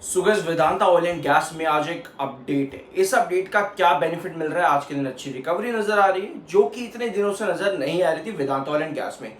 सुगज Vedanta oil and gas में आज एक अपडेट है। इस अपडेट का क्या बेनिफिट मिल रहा है? आज के दिन अच्छी रिकवरी नजर आ रही है जो कि इतने दिनों से नजर नहीं आ रही थी वेदांता ऑयल एंड गैस में।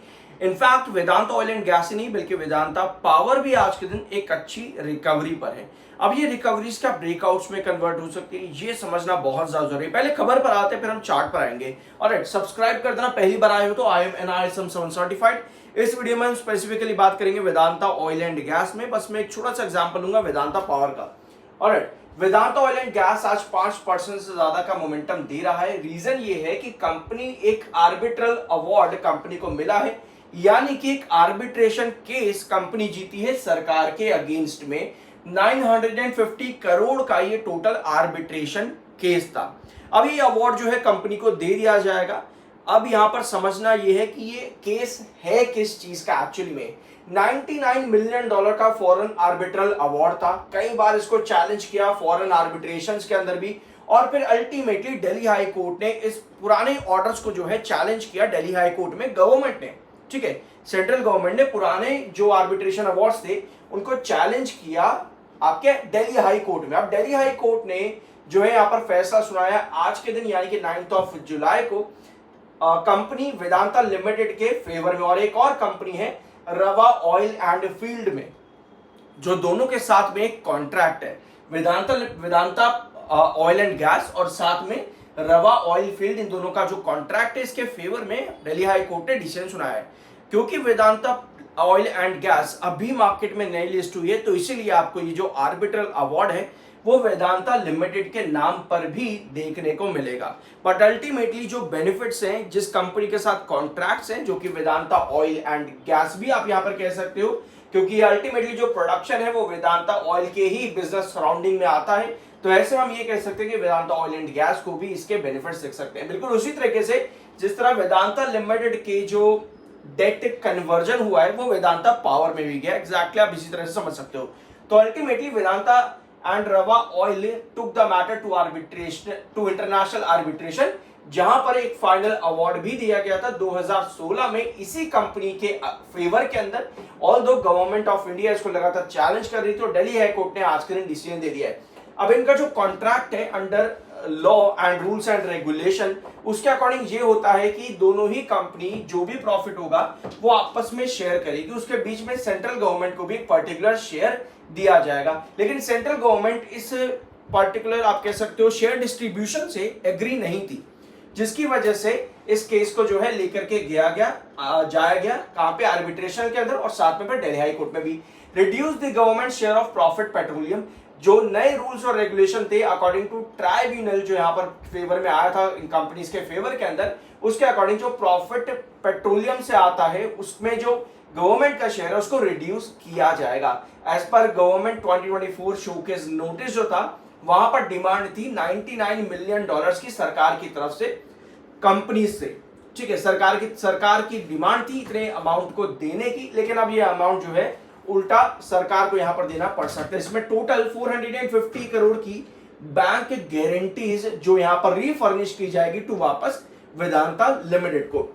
In fact Vedanta oil and gas ही नहीं बल्कि वेदांता पावर भी आज के दिन एक अच्छी रिकवरी पर है। अब ये रिकवरीज क्या ब्रेकआउट्स में कन्वर्ट हो सकती है, ये समझना बहुत ज्यादा जरूरी है। पहले खबर पर आते हैं, फिर हम चार्ट पर आएंगे। और सब्सक्राइब कर देना, पहली बार आए हो तो आई एम NISM 7 सर्टिफाइड। इस वीडियो में हम स्पेसिफिकली बात करेंगे वेदांता ऑयल एंड गैस में। बस मैं एक छोटा सा एग्जांपल लूंगा वेदांता पावर का। Alright, Vedanta oil and gas आज 5% से ज्यादा का मोमेंटम दे रहा है। रीजन ये है कि कंपनी एक आर्बिट्रल अवार्ड कंपनी को मिला है, यानी कि एक आर्बिट्रेशन केस कंपनी जीती है सरकार के अगेंस्ट में। 950 करोड़ का ये टोटल आर्बिट्रेशन केस था। अब ये अवार्ड जो है कंपनी को दे दिया जाएगा। अब यहां पर समझना यह है कि ये केस है किस चीज का। एक्चुअली में $99 मिलियन का फॉरेन आर्बिट्रल अवार्ड था। कई बार इसको चैलेंज किया फॉरेन आर्बिट्रेशंस के अंदर भी, और फिर अल्टीमेटली दिल्ली हाई कोर्ट ने इस पुराने ऑर्डर्स को जो है चैलेंज किया। दिल्ली हाई कोर्ट में गवर्नमेंट ने, ठीक है, सेंट्रल गवर्नमेंट ने पुराने जो आर्बिट्रेशन अवार्ड्स थे उनको चैलेंज किया आपके दिल्ली हाई कोर्ट में। अब दिल्ली हाई कोर्ट ने जो है यहाँ पर फैसला सुनाया आज के दिन, यानी कि 9 जुलाई को कंपनी वेदांता लिमिटेड के फेवर में। और एक और कंपनी है रवा ऑयल एंड फील्ड में, जो दोनों के साथ में एक कॉन्ट्रैक्ट है। वेदांता ऑयल एंड गैस और साथ में रवा ऑयल फील्ड, इन दोनों का जो कॉन्ट्रैक्ट है इसके फेवर में दिल्ली हाई कोर्ट ने डिसीजन सुनाया है। क्योंकि वेदांता ऑयल एंड गैस अभी मार्केट में नई लिस्ट हुई है, तो इसीलिए आपको ये जो आर्बिट्रल अवार्ड है वो वेदांता लिमिटेड के नाम पर भी देखने को मिलेगा। बट अल्टीमेटली जो बेनिफिट्स हैं, जिस कंपनी के साथ कॉन्ट्रैक्ट्स हैं, जो कि वेदांता ऑयल एंड गैस भी आप यहां पर कह सकते हो, क्योंकि अल्टीमेटली जो प्रोडक्शन है वो वेदांता ऑयल के ही बिजनेस सराउंडिंग में आता है, तो ऐसे हम ये कह सकते हैं कि वेदांता ऑयल एंड गैस को भी इसके बेनिफिट्स देख सकते हैं। बिल्कुल उसी तरीके से जिस तरह वेदांता लिमिटेड के जो डेट कन्वर्जन हुआ है वो वेदांता पावर में भी गया, एग्जैक्टली आप इसी तरह से समझ सकते हो। तो ultimately Vedanta and Rava Oil took the matter to international arbitration, जहां पर एक फाइनल अवार्ड भी दिया गया था 2016 में इसी कंपनी के फेवर के अंदर। ऑल्दो गवर्नमेंट ऑफ इंडिया इसको लगातार चैलेंज कर रही थी, तो दिल्ली हाई कोर्ट ने आज के दिन डिसीजन दे दिया है। अब इनका जो कॉन्ट्रैक्ट है under law and rules and regulation, उसके अकॉर्डिंग ये होता है कि दोनों ही कंपनी जो भी प्रॉफिट होगा वो आपस में शेयर करेगी। उसके बीच में सेंट्रल गवर्नमेंट को भी एक पर्टिकुलर शेयर दिया जाएगा। लेकिन सेंट्रल गवर्नमेंट इस पर्टिकुलर आप कह सकते हो शेयर डिस्ट्रीब्यूशन से एग्री नहीं थी, जिसकी वजह से इस केस को जो है लेकर के जाया गया कहां पे, आर्बिट्रेशन के अंदर, और साथ में फिर दिल्ली हाई कोर्ट में भी। Reduce the government share of profit petroleum, जो नए रूल्स और रेगुलेशन थे अकॉर्डिंग टू ट्राइब्यूनल जो यहाँ पर फेवर में आया था इन कंपनीज के फेवर के अंदर, उसके अकॉर्डिंग जो प्रॉफिट पेट्रोलियम से आता है उसमें जो गवर्नमेंट का शेयर है उसको रिड्यूस किया जाएगा। As per government 2024 showcase notice जो था, वहां पर डिमांड थी $99 मिलियन की सरकार की तरफ से कंपनी से, ठीक है। सरकार की डिमांड थी इतने अमाउंट को देने की, लेकिन अब ये अमाउंट जो है उल्टा सरकार को यहां पर देना पड़ सकता है। इसमें टोटल 450 करोड़ की बैंक गारंटीज जो यहां पर रीफर्निश की जाएगी टू वापस वेदांता लिमिटेड को।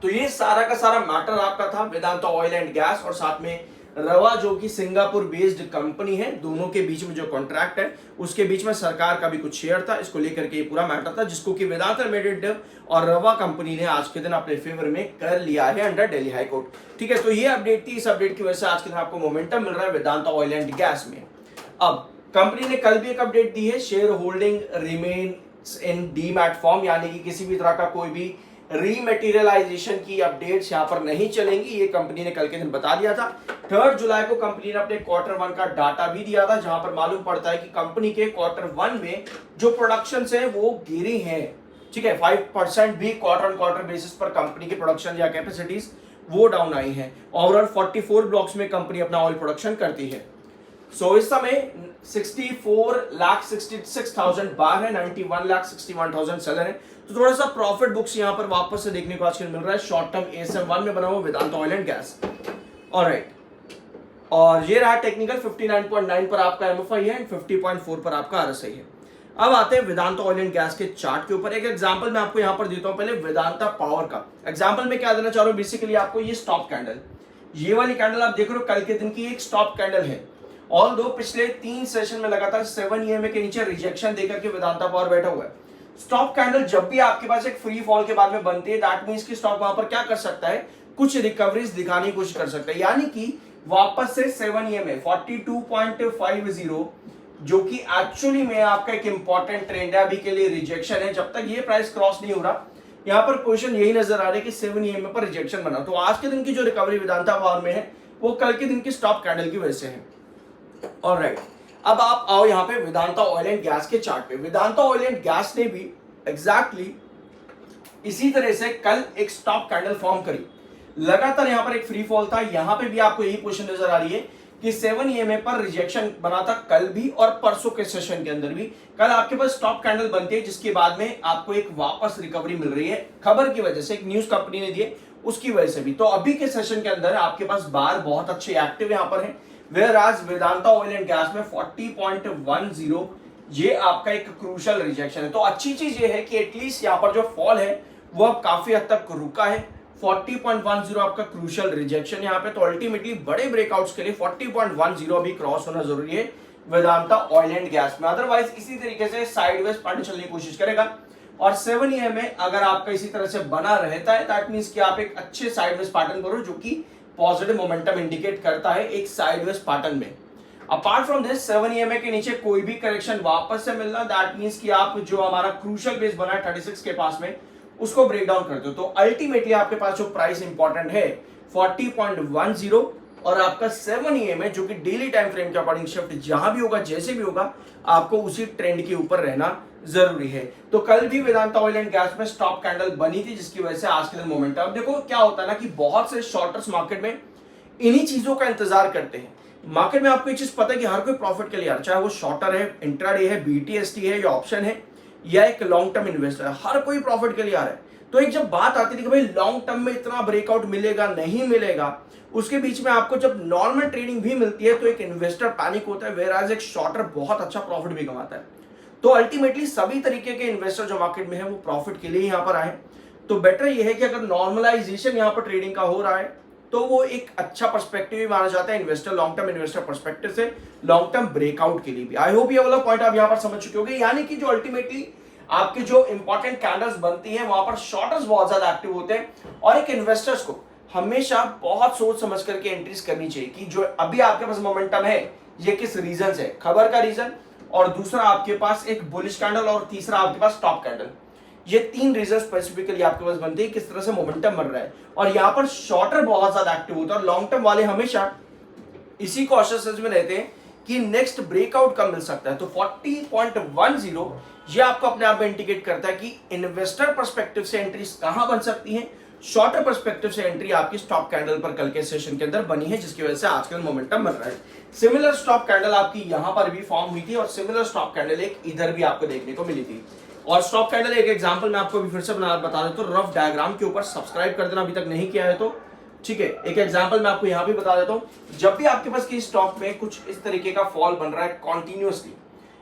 तो ये सारा का सारा मैटर आपका था वेदांता ऑयल एंड गैस और साथ में रवा, जो कि सिंगापुर बेस्ड कंपनी है। दोनों के बीच में जो कॉन्ट्रैक्ट है उसके बीच में सरकार का भी कुछ शेयर था। इसको लेकर के ये पूरा मैटर था, जिसको कि वेदांता लिमिटेड और रवा कंपनी ने आज के दिन अपने फेवर में कर लिया है अंडर दिल्ली हाई कोर्ट, ठीक है। तो ये अपडेट थी। इस अपडेट की वजह से आज के दिन आपको मोमेंटम मिल रहा है वेदांता ऑयल एंड गैस में। अब कंपनी ने कल भी एक अपडेट दी है, share holding remains in demat form, यानी कि किसी भी तरह का कोई भी रीमेटीरियलाइजेशन की अपडेट्स यहां पर नहीं चलेंगी, ये कंपनी ने कल के दिन बता दिया था। 3 जुलाई को कंपनी ने अपने Q1 का डाटा भी दिया था, जहां पर मालूम पड़ता है कि कंपनी के Q1 में जो प्रोडक्शन है वो गिरी है, ठीक है। 5% भी क्वार्टर बेसिस पर कंपनी के प्रोडक्शन या कैपेसिटीज वो डाउन आई है। ओवरऑल 44 ब्लॉक्स में कंपनी अपना ऑयल प्रोडक्शन करती है। सो इस समय 64,66,000 बार है, 91,61,000 सेलर है। तो थोड़ा सा प्रॉफिट बुक्स यहां पर वापस से देखने को आज मिल रहा है। शॉर्ट टर्म ASM1 में बना हुआ Vedanta oil and gas. Alright, और ये रहा टेक्निकल 59.9 पर आपका MFI है, 50.4 पर आपका RSI है। अब आते हैं वेदांता ऑयल एंड गैस के चार्ट के ऊपर। एक एग्जांपल मैं आपको यहां पर देता हूं। पहले वेदांता पावर का एग्जांपल में क्या देना चाह रहा हूं, बेसिकली आपको ये स्टॉप कैंडल, ये वाली कैंडल आप देख रहे हो कल के दिन की एक स्टॉप कैंडल है, ऑल्दो पिछले 3 सेशन में लगातार 7 EMA के नीचे रिजेक्शन देकर के वेदांता पावर बैठा हुआ है। स्टॉप कैंडल जब भी आपके पास एक फ्री फॉल के बाद में बनती है, दैट मींस कि स्टॉक वहां पर क्या कर सकता है, कुछ रिकवरीज दिखाने की कोशिश कर सकता है, यानी कि वापस से 7 EMA 42.50 जो कि एक्चुअली में आपका एक इंपॉर्टेंट ट्रेंड है, अभी के लिए रिजेक्शन है। जब तक ये प्राइस क्रॉस नहीं हो रहा, यहाँ पर क्वेश्चन यही नजर आ रहा है कि 7 EMA पर रिजेक्शन बना। तो आज के दिन की जो रिकवरी वेदांता पावर में है वो कल के दिन की स्टॉप कैंडल की वजह से है। ऑलराइट, अब आप आओ यहाँ पे वेदांता ऑयल एंड गैस के चार्ट पे। वेदांता ऑयल एंड गैस ने भी एग्जैक्टली इसी तरह से कल एक स्टॉप कैंडल फॉर्म करी। लगातार यहाँ पर एक फ्री फॉल था, यहाँ पे भी आपको यही पोजीशन नजर आ रही है कि 7 EMA पर रिजेक्शन बना था कल भी और परसों के सेशन के अंदर भी। कल आपके पास स्टॉप कैंडल बनती है जिसके बाद में आपको एक वापस रिकवरी मिल रही है खबर की वजह से, एक न्यूज कंपनी ने दी उसकी वजह से भी। तो अभी के सेशन के अंदर आपके पास बार बहुत अच्छे एक्टिव यहाँ पर है, वेयर आज वेदांता ऑयल एंड गैस में 40.10 ये आपका एक क्रूशल रिजेक्शन है। तो अच्छी चीज ये है कि एटलीस्ट यहाँ पर जो फॉल है वो अब काफी हद तक रुका है। 40.10 आपका क्रूशल रिजेक्शन यहाँ पे, तो अल्टीमेटली बड़े ब्रेकआउट्स के लिए 40.10 अभी क्रॉस होना जरूरी है वेदांता ऑयल एंड गैस में। अदरवाइज इसी तरीके से साइडवेज पैटर्न चलने की कोशिश करेगा और 7 EMA अगर आपका इसी तरह से बना रहता है, दैट मींस कि आप एक अच्छे साइडवेज पैटर्न करो जो कि पॉजिटिव मोमेंटम इंडिकेट करता है एक साइडवेज पैटर्न में। अपार्ट फ्रॉम दिस 7 EMA के नीचे कोई भी करेक्शन वापस से मिलना, दैट मींस कि आप जो हमारा क्रूशल बेस बना है 36 के पास में उसको ब्रेक डाउन करते हो। तो अल्टीमेटली आपके पास जो प्राइस इंपॉर्टेंट है 40.10 और आपका 7 EMA जो कि डेली टाइम फ्रेम के अकॉर्डिंग शिफ्ट जहां भी होगा जैसे भी होगा आपको उसी ट्रेंड के ऊपर रहना जरूरी है। तो कल भी वेदांता ऑयल एंड गैस में स्टॉप कैंडल बनी थी जिसकी वजह से आज के दिन मोमेंटम। अब देखो क्या होता है ना कि बहुत से शॉर्टर्स मार्केट में इन्हीं चीजों का इंतजार करते हैं। मार्केट में आपको एक चीज पता है कि हर कोई प्रॉफिट के लिए आ रहा है, चाहे वो शॉर्टर है, इंट्राडे है, BTST है या ऑप्शन है या एक लॉन्ग टर्म इन्वेस्टर है, हर कोई प्रॉफिट के लिए आ रहा है। तो एक जब बात आती थी कि भाई लॉन्ग टर्म में इतना ब्रेकआउट मिलेगा नहीं मिलेगा, उसके बीच में आपको जब नॉर्मल ट्रेडिंग भी मिलती है तो एक इन्वेस्टर पैनिक होता है, वेयर एज एक शॉर्टर बहुत अच्छा प्रॉफिट भी कमाता है। तो अल्टीमेटली सभी तरीके के इन्वेस्टर जो मार्केट में है वो प्रॉफिट के लिए यहाँ पर आए। तो बेटर ये है कि अगर नॉर्मलाइजेशन यहाँ पर ट्रेडिंग का हो रहा है तो वो एक अच्छा पर्सपेक्टिव भी माना जाता है investor, long term investor perspective से, लॉन्ग टर्म ब्रेकआउट के लिए भी। आई होप ये वाला पॉइंट आप यहाँ पर समझ चुके होंगे, यानी कि जो अल्टीमेटली आपके जो इंपॉर्टेंट कैंडल्स बनती हैं वहां पर शॉर्टर्स बहुत ज्यादा एक्टिव होते हैं और एक इन्वेस्टर्स को हमेशा बहुत सोच समझ करके एंट्रीज करनी चाहिए कि जो अभी आपके पास मोमेंटम है ये किस रीजन से, खबर का रीजन, और दूसरा आपके पास एक बुलिश कैंडल, और तीसरा आपके पास टॉप कैंडल। ये 3 रीजन स्पेसिफिकली आपके पास बनते हैं किस तरह से मोमेंटम बन रहा है। और यहाँ पर शॉर्टर बहुत ज्यादा एक्टिव होता है और लॉन्ग टर्म वाले हमेशा इसी कॉशियसनेस में रहते हैं कि नेक्स्ट ब्रेकआउट कब मिल सकता है। तो 40.10 ये आपको अपने आप में इंडिकेट करता है कि इन्वेस्टर पर्सपेक्टिव से एंट्रीज कहां बन सकती हैं, शॉर्टर पर्सपेक्टिव से एंट्री आपकी स्टॉप कैंडल पर कल के सेशन के अंदर बनी है जिसकी वजह से आजकल मोमेंटम बन रहा है। सिमिलर स्टॉप कैंडल आपकी यहां पर भी फॉर्म हुई थी और सिमिलर स्टॉप कैंडल एक इधर भी आपको देखने को मिली थी। और स्टॉप कैंडल एक एग्जांपल मैं आपको फिर से बता देता हूं, रफ डायग्राम के ऊपर सब्सक्राइब कर देना अभी तक नहीं किया है तो, ठीक है। एक एग्जांपल मैं आपको यहां भी बता देता हूं, जब भी आपके पास की स्टॉक में कुछ इस तरीके का फॉल बन रहा है कॉन्टिन्यूअसली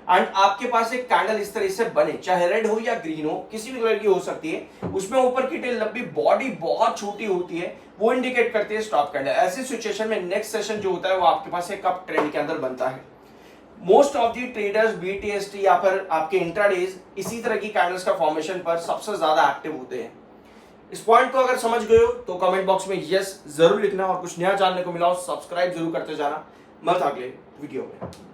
एंड आपके पास एक कैंडल इस तरह से बने, चाहे रेड हो या ग्रीन हो, किसी भी कलर की हो सकती है, उसमें ऊपर की टेल लंबी, बॉडी बहुत छोटी होती है, वो इंडिकेट करती है स्टॉप कैंडल। ऐसी सिचुएशन में नेक्स्ट सेशन जो होता है वो आपके पास एक अप ट्रेंड के अंदर बनता है। Most of the traders BTST या फिर आपके इंट्राडेज इसी तरह की कैंडल्स का फॉर्मेशन पर सबसे ज्यादा एक्टिव होते हैं। इस पॉइंट को अगर समझ गए हो तो कमेंट बॉक्स में यस जरूर लिखना, और कुछ नया जानने को मिला हो सब्सक्राइब जरूर करते जाना। मत अगले वीडियो में।